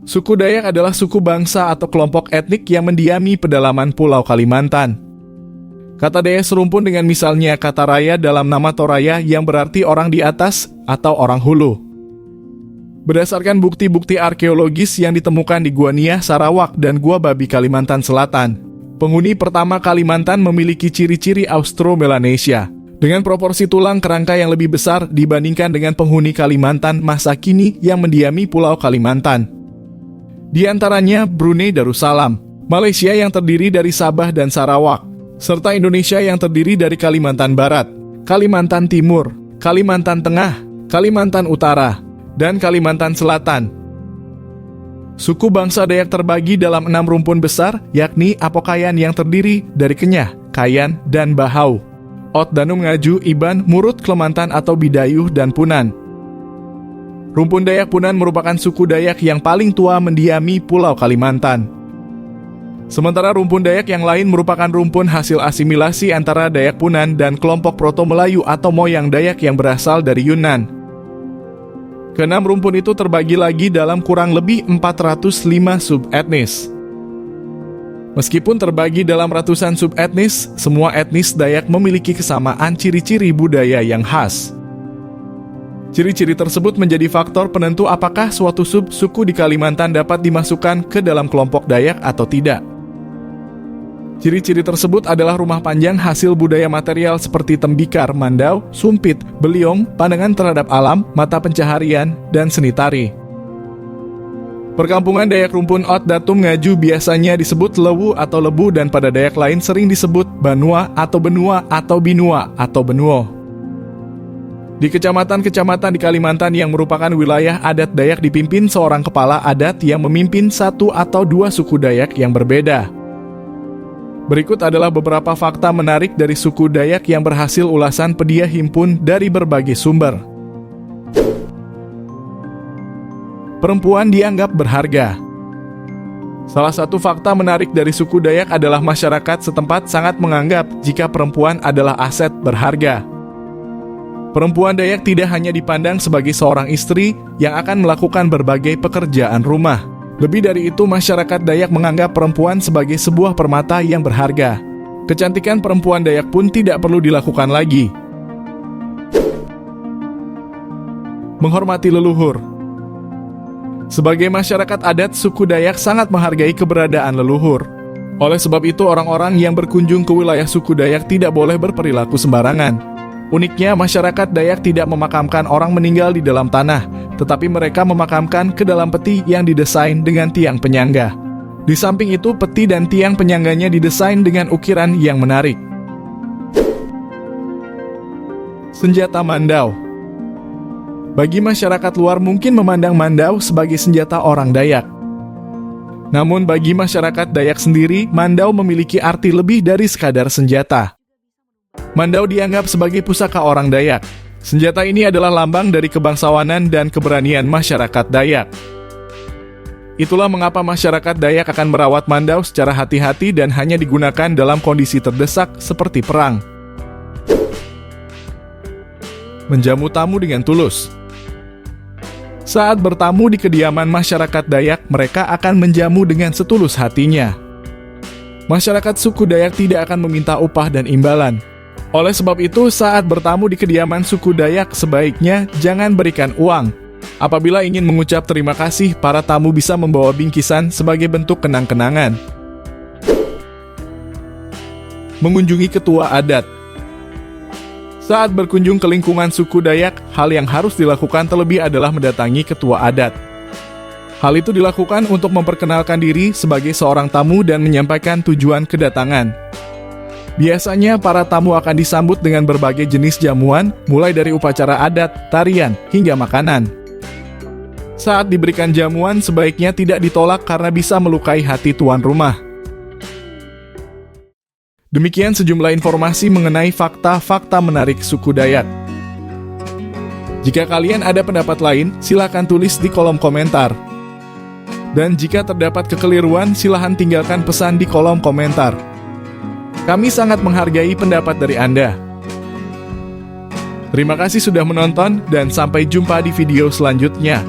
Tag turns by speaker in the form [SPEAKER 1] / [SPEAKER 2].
[SPEAKER 1] Suku Dayak adalah suku bangsa atau kelompok etnik yang mendiami pedalaman Pulau Kalimantan. Kata Dayak serumpun dengan misalnya kata raya dalam nama Toraya yang berarti orang di atas atau orang hulu. Berdasarkan bukti-bukti arkeologis yang ditemukan di Gua Niah, Sarawak, dan Gua Babi, Kalimantan Selatan, penghuni pertama Kalimantan memiliki ciri-ciri Austro-Melanesia, dengan proporsi tulang kerangka yang lebih besar dibandingkan dengan penghuni Kalimantan masa kini yang mendiami Pulau Kalimantan. Di antaranya Brunei Darussalam, Malaysia yang terdiri dari Sabah dan Sarawak, serta Indonesia yang terdiri dari Kalimantan Barat, Kalimantan Timur, Kalimantan Tengah, Kalimantan Utara, dan Kalimantan Selatan. Suku bangsa Dayak terbagi dalam 6 rumpun besar, yakni Apokayan yang terdiri dari Kenyah, Kayan, dan Bahau, Ot, Danum, Ngaju, Iban, Murut, Klemantan atau Bidayuh, dan Punan. Rumpun Dayak Punan merupakan suku Dayak yang paling tua mendiami Pulau Kalimantan. Sementara rumpun Dayak yang lain merupakan rumpun hasil asimilasi antara Dayak Punan dan kelompok Proto-Melayu atau Moyang Dayak yang berasal dari Yunan. Keenam rumpun itu terbagi lagi dalam kurang lebih 405 subetnis. Meskipun terbagi dalam ratusan subetnis, semua etnis Dayak memiliki kesamaan ciri-ciri budaya yang khas. Ciri-ciri tersebut menjadi faktor penentu apakah suatu sub-suku di Kalimantan dapat dimasukkan ke dalam kelompok Dayak atau tidak. Ciri-ciri tersebut adalah rumah panjang hasil budaya material seperti tembikar, mandau, sumpit, beliong, pandangan terhadap alam, mata pencaharian, dan seni tari. Perkampungan Dayak rumpun Ot, Datum, Ngaju biasanya disebut Lewu atau Lebu dan pada Dayak lain sering disebut Banua atau Benua atau Binua atau Benuo. Di kecamatan-kecamatan di Kalimantan yang merupakan wilayah adat Dayak dipimpin seorang kepala adat yang memimpin 1 atau 2 suku Dayak yang berbeda. Berikut adalah beberapa fakta menarik dari suku Dayak yang berhasil ulasan Pedia himpun dari berbagai sumber. Perempuan dianggap berharga. Salah satu fakta menarik dari suku Dayak adalah masyarakat setempat sangat menganggap jika perempuan adalah aset berharga. Perempuan Dayak tidak hanya dipandang sebagai seorang istri yang akan melakukan berbagai pekerjaan rumah. Lebih dari itu, masyarakat Dayak menganggap perempuan sebagai sebuah permata yang berharga. Kecantikan perempuan Dayak pun tidak perlu dilakukan lagi. Menghormati leluhur. Sebagai masyarakat adat, suku Dayak sangat menghargai keberadaan leluhur. Oleh sebab itu, orang-orang yang berkunjung ke wilayah suku Dayak tidak boleh berperilaku sembarangan. Uniknya, masyarakat Dayak tidak memakamkan orang meninggal di dalam tanah, tetapi mereka memakamkan ke dalam peti yang didesain dengan tiang penyangga. Di samping itu, peti dan tiang penyangganya didesain dengan ukiran yang menarik. Senjata mandau. Bagi masyarakat luar mungkin memandang mandau sebagai senjata orang Dayak. Namun bagi masyarakat Dayak sendiri, mandau memiliki arti lebih dari sekadar senjata. Mandau dianggap sebagai pusaka orang Dayak. Senjata ini adalah lambang dari kebangsawanan dan keberanian masyarakat Dayak. Itulah mengapa masyarakat Dayak akan merawat mandau secara hati-hati dan hanya digunakan dalam kondisi terdesak seperti perang. Menjamu tamu dengan tulus. Saat bertamu di kediaman masyarakat Dayak, mereka akan menjamu dengan setulus hatinya. Masyarakat suku Dayak tidak akan meminta upah dan imbalan. Oleh sebab itu, saat bertamu di kediaman suku Dayak, sebaiknya jangan berikan uang. Apabila ingin mengucap terima kasih, para tamu bisa membawa bingkisan sebagai bentuk kenang-kenangan. Mengunjungi ketua adat. Saat berkunjung ke lingkungan suku Dayak, hal yang harus dilakukan terlebih adalah mendatangi ketua adat. Hal itu dilakukan untuk memperkenalkan diri sebagai seorang tamu dan menyampaikan tujuan kedatangan. Biasanya para tamu akan disambut dengan berbagai jenis jamuan, mulai dari upacara adat, tarian, hingga makanan. Saat diberikan jamuan, sebaiknya tidak ditolak karena bisa melukai hati tuan rumah. Demikian sejumlah informasi mengenai fakta-fakta menarik suku Dayak. Jika kalian ada pendapat lain, silakan tulis di kolom komentar. Dan jika terdapat kekeliruan, silakan tinggalkan pesan di kolom komentar. Kami sangat menghargai pendapat dari Anda. Terima kasih sudah menonton dan sampai jumpa di video selanjutnya.